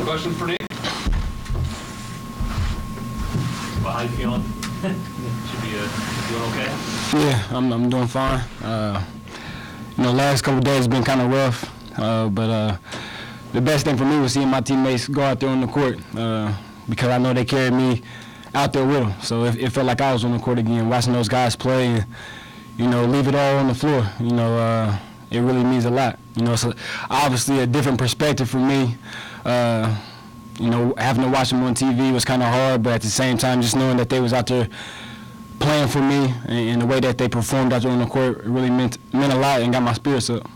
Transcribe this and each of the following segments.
Questions for Nate? Well, how you feeling? Should be doing okay? Yeah, I'm doing fine. Last couple of days have been kind of rough, but the best thing for me was seeing my teammates go out there on the court because I know they carried me out there with them. So it felt like I was on the court again, watching those guys play and, leave it all on the floor. It really means a lot. So obviously a different perspective for me. Having to watch them on TV was kind of hard, but at the same time, just knowing that they was out there playing for me and the way that they performed out there on the court really meant a lot and got my spirits up.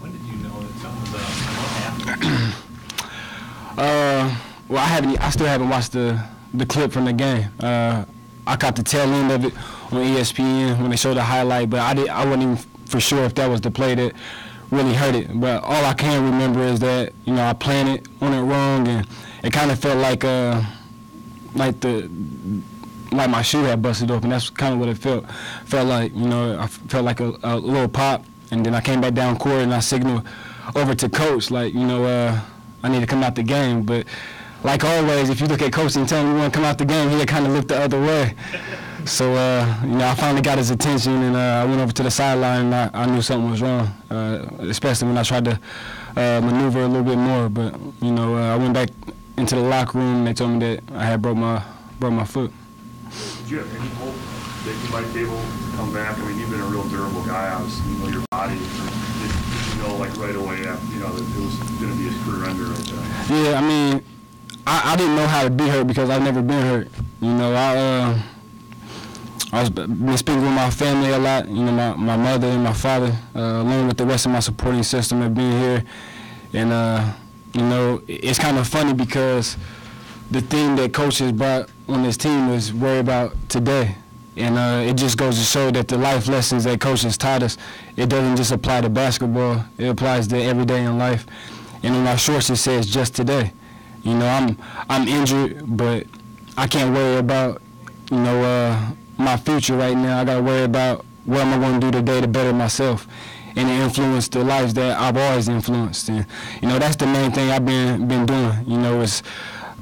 When did you know that something was what happened? Well, I still haven't watched the clip from the game. I caught the tail end of it on ESPN when they showed the highlight, but I wasn't even for sure if that was the play that really hurt it. But all I can remember is that I planted on it wrong, and it kind of felt like my shoe had busted open. That's kind of what it felt. Felt like I felt like a little pop, and then I came back down court and I signaled over to coach like I need to come out the game. But like always, if you look at coach and tell him you want to come out the game, he'll kind of look the other way. So I finally got his attention, and I went over to the sideline, and I knew something was wrong, especially when I tried to maneuver a little bit more. But I went back into the locker room, and they told me that I had broke my foot. Did you have any hope that you might be able to come back? I mean, you've been a real durable guy, obviously. You know your body. Did you know, like, right away, that it was going to be a career ender right there? Yeah, I mean, I didn't know how to be hurt because I've never been hurt. I was been speaking with my family a lot. My mother and my father, along with the rest of my supporting system, have been here. And it's kind of funny because the thing that coach has brought on this team is worry about today. And it just goes to show that the life lessons that coach has taught us, it doesn't just apply to basketball. It applies to every day in life. And in our shorts, it says just today. I'm injured, but I can't worry about, my future right now. I got to worry about what am I going to do today to better myself and to influence the lives that I've always influenced. And, that's the main thing I've been doing, is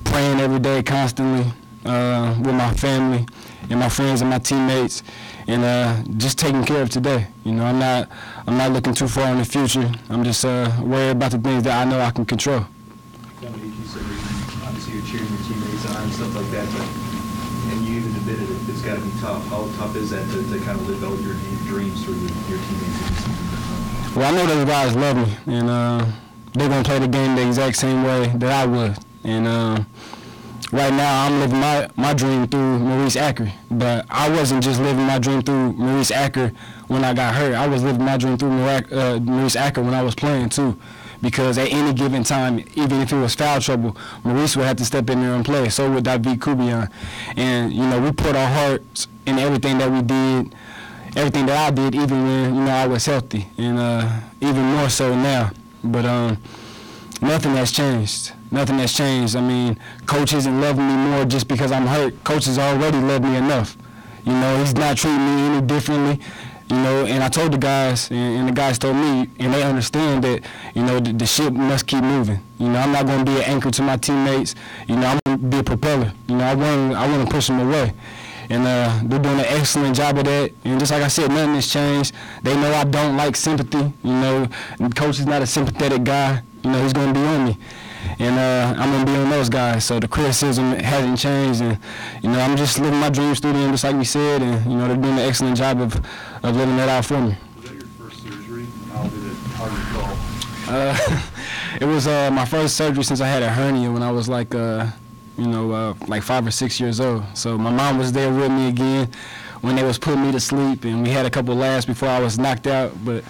praying every day constantly with my family and my friends and my teammates, and just taking care of today. I'm not looking too far in the future. I'm just worried about the things that I know I can control. Dominic, you said obviously you're cheering your teammates on and stuff like that, and you even admitted it's got to be tough. How tough is that to kind of live out your dreams through your teammates? Well, I know those guys love me, and they're going to play the game the exact same way that I would. And right now I'm living my dream through Maurice Acker, but I wasn't just living my dream through Maurice Acker when I got hurt. I was living my dream through Maurice Acker when I was playing too, because at any given time, even if it was foul trouble, Maurice would have to step in there and play. So would David Kubian. And we put our hearts in everything that we did, everything that I did, even when I was healthy, and even more so now. But nothing has changed. Nothing has changed. I mean, coach isn't loving me more just because I'm hurt. Coach has already loved me enough. He's not treating me any differently. And I told the guys, and the guys told me, and they understand that, the ship must keep moving. I'm not going to be an anchor to my teammates. I'm going to be a propeller. I want to push them away. And they're doing an excellent job of that. And just like I said, nothing has changed. They know I don't like sympathy. And coach is not a sympathetic guy. He's going to be on me. And I'm going to be on those guys. So the criticism hasn't changed. And, I'm just living my dreams through them, just like we said. And, they're doing an excellent job of living that out for me. Was that your first surgery? How did it go? It was my first surgery since I had a hernia when I was like 5 or 6 years old. So my mom was there with me again when they was putting me to sleep. And we had a couple laughs before I was knocked out. But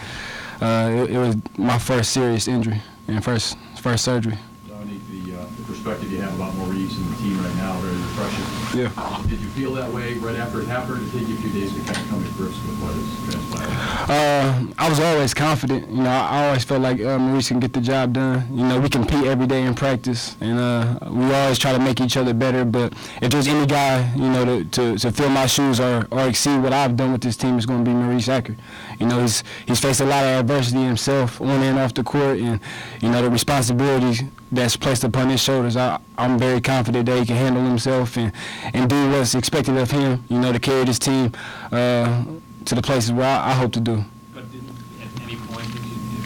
it was my first serious injury and first surgery. Dominic, the perspective perspective you have about Maurice and the team right now, very refreshing. Yeah. Did you feel that way right after it happened, or did it take you a few days to kind of come to grips with what has transpired? I was always confident. You know, I always felt like Maurice can get the job done. You know, we compete every day in practice, and we always try to make each other better. But if there's any guy, you know, to fill my shoes or exceed what I've done with this team, it's going to be Maurice Acker. You know, he's faced a lot of adversity himself on and off the court, and you know the responsibility that's placed upon his shoulders. I'm very confident that he can handle himself and do what's expected of him. You know, to carry this team to the places where I hope to do. But at any point,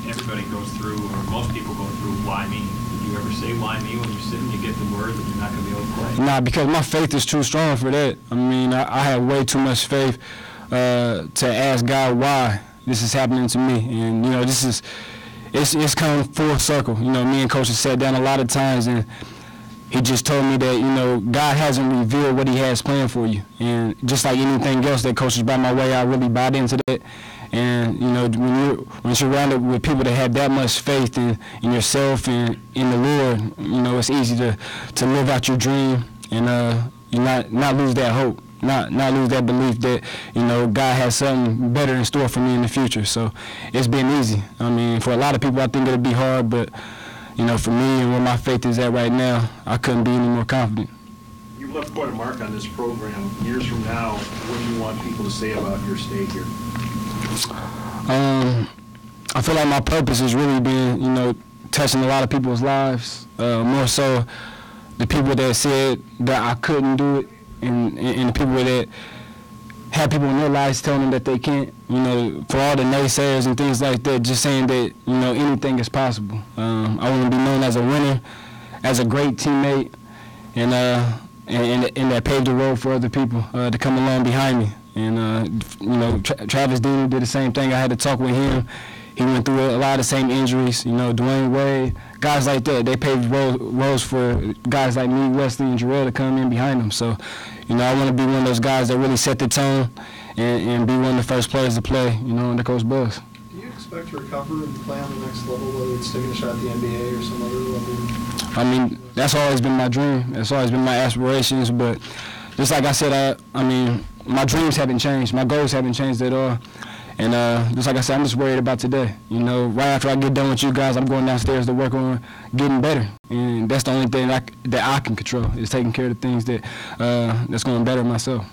everybody goes through, or most people go through, why me? Did you ever say why me when you sit and you get the word that you're not going to be able to play? Nah, because my faith is too strong for that. I mean, I have way too much faith to ask God why this is happening to me. And, you know, it's kind of full circle. You know, me and Coach have sat down a lot of times, and he just told me that, you know, God hasn't revealed what he has planned for you. And just like anything else that Coach has brought my way, I really bought into that. And, you know, when you're surrounded with people that have that much faith in yourself and in the Lord, you know, it's easy to live out your dream and you not lose that hope. Not lose that belief that, you know, God has something better in store for me in the future. So it's been easy. I mean, for a lot of people, I think it'll be hard, but, you know, for me and where my faith is at right now, I couldn't be any more confident. You've left quite a mark on this program. Years from now, what do you want people to say about your stay here? I feel like my purpose has really been, you know, touching a lot of people's lives, more so the people that said that I couldn't do it, and the people that have people in their lives telling them that they can't, you know, for all the naysayers and things like that, just saying that, you know, anything is possible. I want to be known as a winner, as a great teammate, and that paved the road for other people to come along behind me. And, you know, Travis Dean did the same thing. I had to talk with him. He went through a lot of the same injuries. You know, Dwayne Wade, guys like that, they paved roads for guys like me, Wesley, and Jarrell to come in behind them. So, you know, I want to be one of those guys that really set the tone and be one of the first players to play, you know, under Coach Buzz. Do you expect to recover and play on the next level, whether it's taking a shot at the NBA or some other level? I mean, that's always been my dream. That's always been my aspirations. But just like I said, I mean, my dreams haven't changed. My goals haven't changed at all. And just like I said, I'm just worried about today. You know, right after I get done with you guys, I'm going downstairs to work on getting better. And that's the only thing that I can control, is taking care of the things that's going to better myself.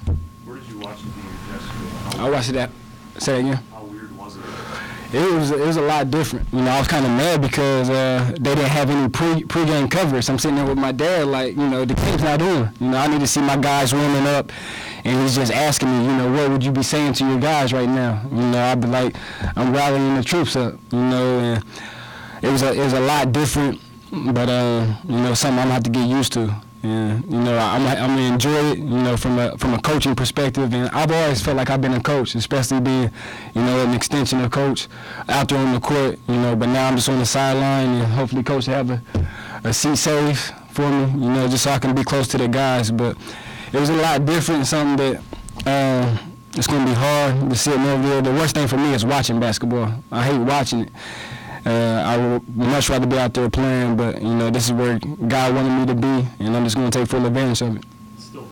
Where did you watch the game yesterday? I watched that. Say it again. How weird was it? It was a lot different. You know, I was kind of mad because they didn't have any pregame coverage. I'm sitting there with my dad, like, you know, the game's not on. You know, I need to see my guys warming up, and he's just asking me, you know, what would you be saying to your guys right now? You know, I'd be like, I'm rallying the troops up. You know, and it was a lot different, but you know, something I'm gonna have to get used to. And you know, I'm gonna enjoy it. You know, from a coaching perspective, and I've always felt like I've been a coach, especially being, you know, an extension of coach out there on the court. You know, but now I'm just on the sideline, and hopefully, coach have a seat safe for me. You know, just so I can be close to the guys. But it was a lot different. Something that it's gonna be hard to sit over there. The worst thing for me is watching basketball. I hate watching it. I would much rather be out there playing, but, you know, this is where God wanted me to be, and I'm just going to take full advantage of it.